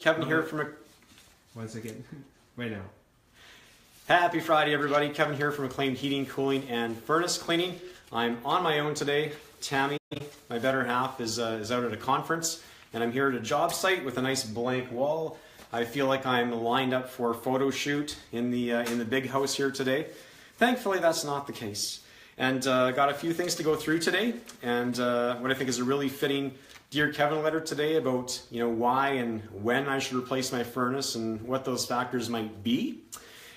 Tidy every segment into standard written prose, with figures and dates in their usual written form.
Kevin here from... Once again, right now. Happy Friday, everybody. Kevin here from Acclaimed Heating, Cooling, and Furnace Cleaning. I'm on my own today. Tammy, my better half, is out at a conference, and I'm here at a job site with a nice blank wall. I feel like I'm lined up for a photo shoot in the big house here today. Thankfully, that's not the case. And got a few things to go through today, and what I think is a really fitting Dear Keven letter today about why and when I should replace my furnace and what those factors might be,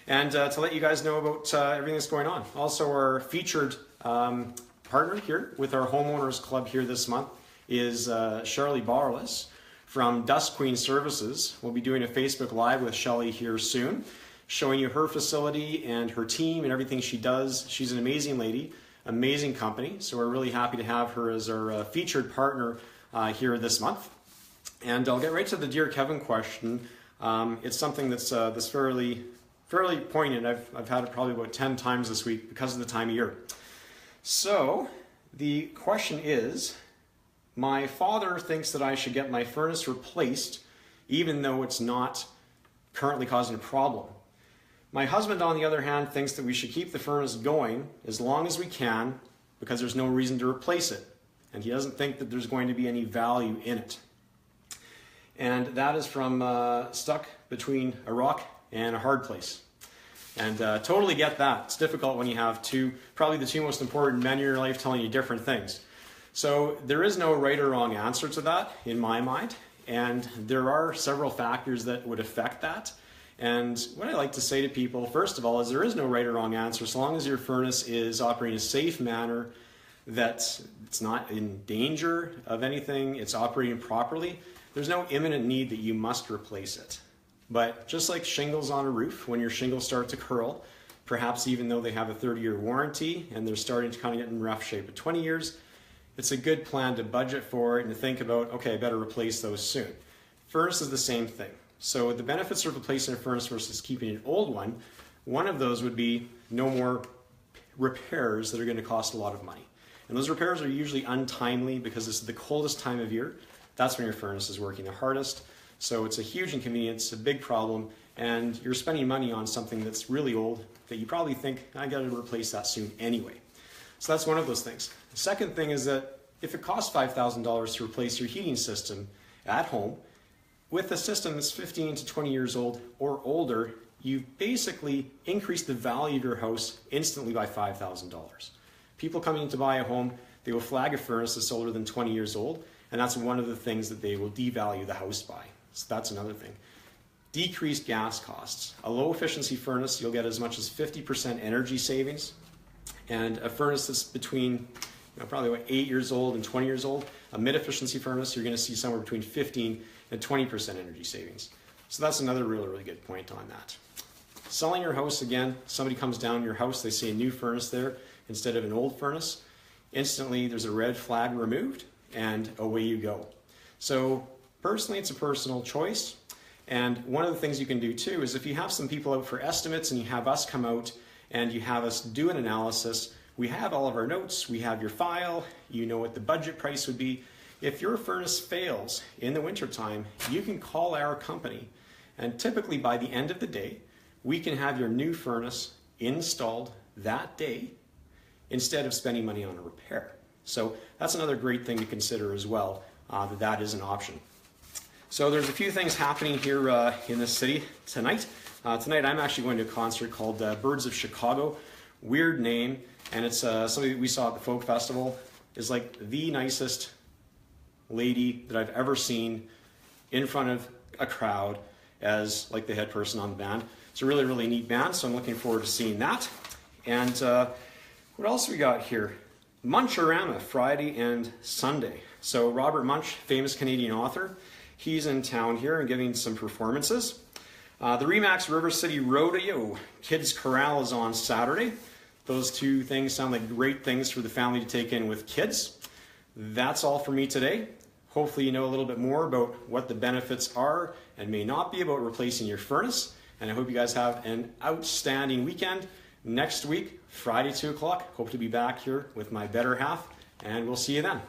and to let you guys know about everything that's going on. Also, our featured partner here with our Homeowners Club here this month is Shirley Barless from Dust Queen Services. We'll be doing a Facebook Live with Shelley here soon, showing you her facility and her team and everything she does. She's an amazing lady, amazing company, so we're really happy to have her as our featured partner here this month. And I'll get right to the Dear Keven question. It's something that's fairly poignant. I've had it probably about 10 times this week because of the time of year. So the question is, my father thinks that I should get my furnace replaced even though it's not currently causing a problem. My husband, on the other hand, thinks that we should keep the furnace going as long as we can because there's no reason to replace it. And he doesn't think that there's going to be any value in it. And that is from stuck between a rock and a hard place. And totally get that. It's difficult when you have probably the two most important men in your life telling you different things. So there is no right or wrong answer to that in my mind. And there are several factors that would affect that. And what I like to say to people, first of all, is there is no right or wrong answer. So long as your furnace is operating in a safe manner, that it's not in danger of anything, it's operating properly, there's no imminent need that you must replace it. But just like shingles on a roof, when your shingles start to curl, perhaps even though they have a 30-year warranty and they're starting to kind of get in rough shape at 20 years, it's a good plan to budget for it and to think about, okay, I better replace those soon. Furnace is the same thing. So the benefits of replacing a furnace versus keeping an old one of those would be no more repairs that are going to cost a lot of money. And those repairs are usually untimely because this is the coldest time of year. That's when your furnace is working the hardest. So it's a huge inconvenience, a big problem, and you're spending money on something that's really old that you probably think, I got to replace that soon anyway. So that's one of those things. The second thing is that if it costs $5,000 to replace your heating system at home, with a system that's 15 to 20 years old or older, you've basically increased the value of your house instantly by $5,000. People coming in to buy a home, they will flag a furnace that's older than 20 years old, and that's one of the things that they will devalue the house by. So that's another thing. Decreased gas costs. A low efficiency furnace, you'll get as much as 50% energy savings, and a furnace that's between probably about 8 years old and 20 years old, a mid-efficiency furnace, you're going to see somewhere between 15 and 20% energy savings. So that's another really good point on that. Selling your house, again, somebody comes down your house, they see a new furnace there instead of an old furnace. Instantly, there's a red flag removed, and away you go. So personally, it's a personal choice. And one of the things you can do too is if you have some people out for estimates and you have us come out and you have us do an analysis, we have all of our notes, we have your file, you know what the budget price would be. If your furnace fails in the wintertime, you can call our company, and typically by the end of the day, we can have your new furnace installed that day instead of spending money on a repair. So that's another great thing to consider as well, that is an option. So there's a few things happening here in this city tonight. Tonight I'm actually going to a concert called Birds of Chicago. Weird name, and it's somebody that we saw at the Folk Festival. Is like the nicest lady that I've ever seen in front of a crowd as like the head person on the band. It's a really neat band, so I'm looking forward to seeing that. And what else we got here? Munchorama, Friday and Sunday. So Robert Munch, famous Canadian author, he's in town here and giving some performances. The Remax River City Rodeo Kids Corral is on Saturday. Those two things sound like great things for the family to take in with kids. That's all for me today. Hopefully you know a little bit more about what the benefits are and may not be about replacing your furnace. And I hope you guys have an outstanding weekend. Next week, Friday, 2 o'clock, hope to be back here with my better half, and we'll see you then.